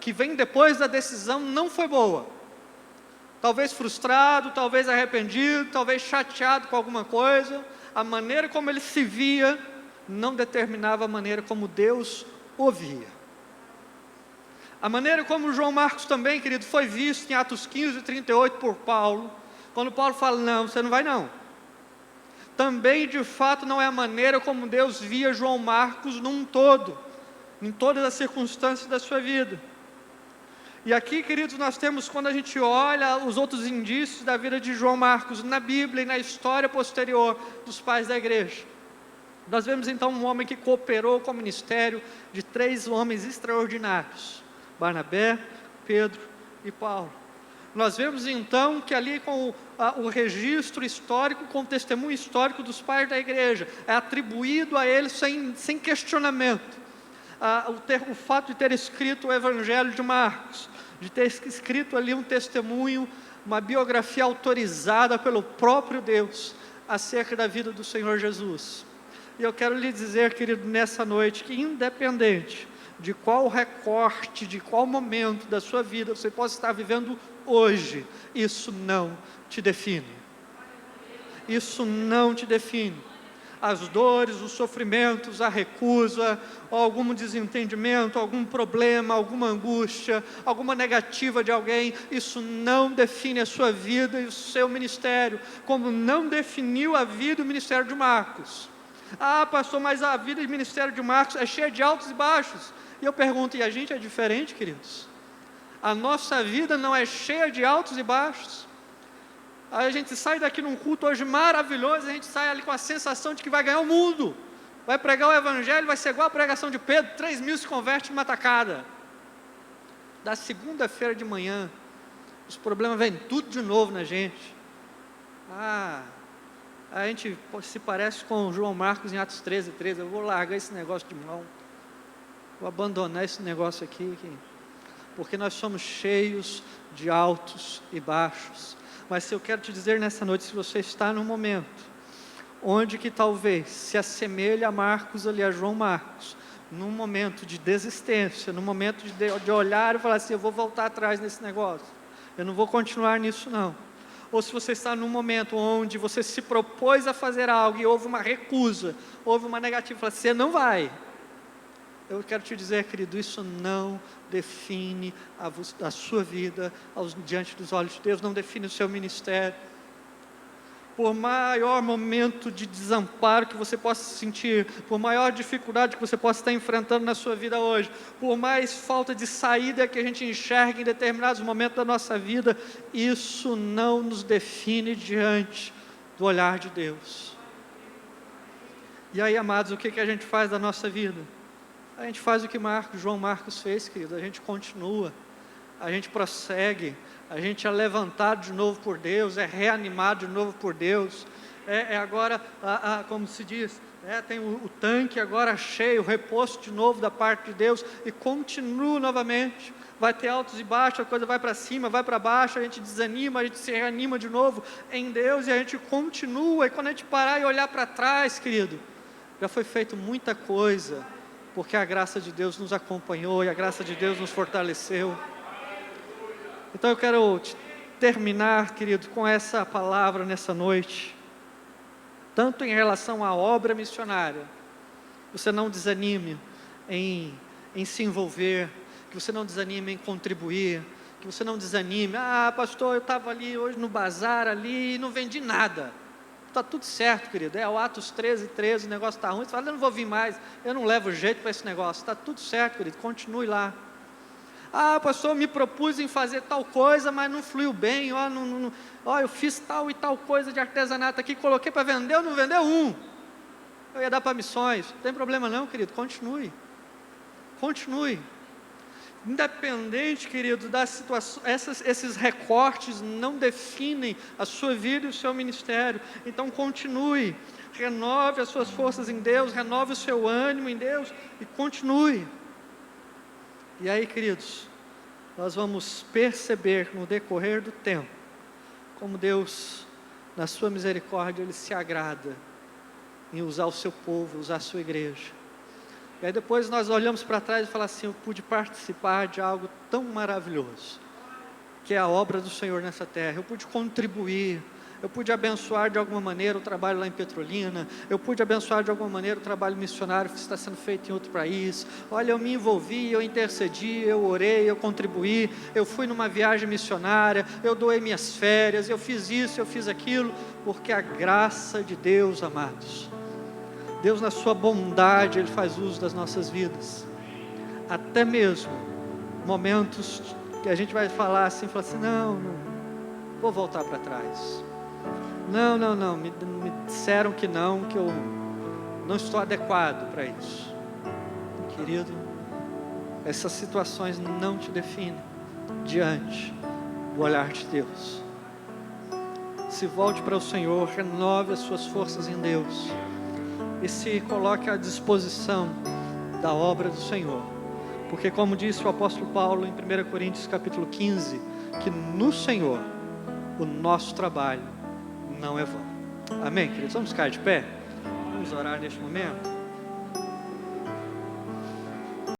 que vem depois da decisão não foi boa. Talvez frustrado, talvez arrependido, talvez chateado com alguma coisa. A maneira como ele se via não determinava a maneira como Deus o via. A maneira como João Marcos também, querido, foi visto em Atos 15, 38 por Paulo, quando Paulo fala, não, você não vai não. Também, de fato, não é a maneira como Deus via João Marcos num todo, em todas as circunstâncias da sua vida. E aqui, queridos, nós temos, quando a gente olha os outros indícios da vida de João Marcos, na Bíblia e na história posterior dos pais da igreja, nós vemos então um homem que cooperou com o ministério de 3 homens extraordinários, Barnabé, Pedro e Paulo. Nós vemos então que ali com o registro histórico, com o testemunho histórico dos pais da igreja, é atribuído a eles sem questionamento, o fato de ter escrito o Evangelho de Marcos, de ter escrito ali um testemunho, uma biografia autorizada pelo próprio Deus, acerca da vida do Senhor Jesus. E eu quero lhe dizer, querido, nessa noite, que independente de qual recorte, de qual momento da sua vida você possa estar vivendo hoje, isso não te define. Isso não te define. As dores, os sofrimentos, a recusa, algum desentendimento, algum problema, alguma angústia, alguma negativa de alguém, isso não define a sua vida e o seu ministério, como não definiu a vida e o ministério de Marcos. Ah, pastor, mas a vida e o ministério de Marcos é cheia de altos e baixos. E eu pergunto, e a gente é diferente, queridos? A nossa vida não é cheia de altos e baixos? Aí a gente sai daqui num culto hoje maravilhoso, a gente sai ali com a sensação de que vai ganhar o mundo, vai pregar o Evangelho, vai ser igual a pregação de Pedro, 3.000 se convertem numa tacada. Da segunda-feira de manhã, os problemas vêm tudo de novo na gente. A gente se parece com João Marcos em Atos 13, eu vou largar esse negócio de mão, vou abandonar esse negócio aqui, porque nós somos cheios de altos e baixos. Mas eu quero te dizer nessa noite, se você está num momento onde que talvez se assemelhe a Marcos ali, a João Marcos, num momento de desistência, num momento de olhar e falar assim, eu vou voltar atrás nesse negócio, eu não vou continuar nisso não. Ou se você está num momento onde você se propôs a fazer algo e houve uma recusa, houve uma negativa, fala, você não vai. Eu quero te dizer, querido, isso não define a sua vida diante dos olhos de Deus, não define o seu ministério. Por maior momento de desamparo que você possa sentir, por maior dificuldade que você possa estar enfrentando na sua vida hoje, por mais falta de saída que a gente enxergue em determinados momentos da nossa vida, isso não nos define diante do olhar de Deus. E aí, amados, o que a gente faz da nossa vida? A gente faz o que João Marcos fez, querido, a gente continua, a gente prossegue, a gente é levantado de novo por Deus, é reanimado de novo por Deus, agora, como se diz, tem o tanque agora cheio, reposto de novo da parte de Deus, e continua novamente. Vai ter altos e baixos, a coisa vai para cima, vai para baixo, a gente desanima, a gente se reanima de novo em Deus, e a gente continua, e quando a gente parar e olhar para trás, querido, já foi feito muita coisa, porque a graça de Deus nos acompanhou, e a graça de Deus nos fortaleceu. Então eu quero terminar, querido, com essa palavra nessa noite, tanto em relação à obra missionária, você não desanime em se envolver, que você não desanime em contribuir, que você não desanime, pastor, eu estava ali hoje no bazar ali e não vendi nada. Está tudo certo, querido, o Atos 13, o negócio está ruim, você fala, eu não vou vir mais, eu não levo jeito para esse negócio, está tudo certo, querido, continue lá. Pastor, eu me propus em fazer tal coisa, mas não fluiu bem, eu fiz tal e tal coisa de artesanato aqui, coloquei para vender, eu não vendeu um, eu ia dar para missões, não tem problema não, querido, continue, independente, querido, das situações, esses recortes não definem a sua vida e o seu ministério, então continue, renove as suas forças em Deus, renove o seu ânimo em Deus, e continue. E aí, queridos, nós vamos perceber no decorrer do tempo, como Deus, na sua misericórdia, Ele se agrada em usar o seu povo, usar a sua igreja. E aí depois nós olhamos para trás e falamos assim, eu pude participar de algo tão maravilhoso, que é a obra do Senhor nessa terra. Eu pude contribuir, eu pude abençoar de alguma maneira o trabalho lá em Petrolina, eu pude abençoar de alguma maneira o trabalho missionário que está sendo feito em outro país. Olha, eu me envolvi, eu intercedi, eu orei, eu contribuí, eu fui numa viagem missionária, eu doei minhas férias, eu fiz isso, eu fiz aquilo, porque a graça de Deus, amados, Deus na sua bondade, Ele faz uso das nossas vidas, até mesmo momentos que a gente vai falar assim, não, vou voltar para trás, não, me disseram que eu não estou adequado para isso. Querido, essas situações não te definem diante do olhar de Deus. Se volte para o Senhor, renove as suas forças em Deus, e se coloque à disposição da obra do Senhor, porque como disse o apóstolo Paulo em 1 Coríntios capítulo 15, que no Senhor o nosso trabalho não é vão. Amém, queridos? Vamos ficar de pé? Vamos orar neste momento?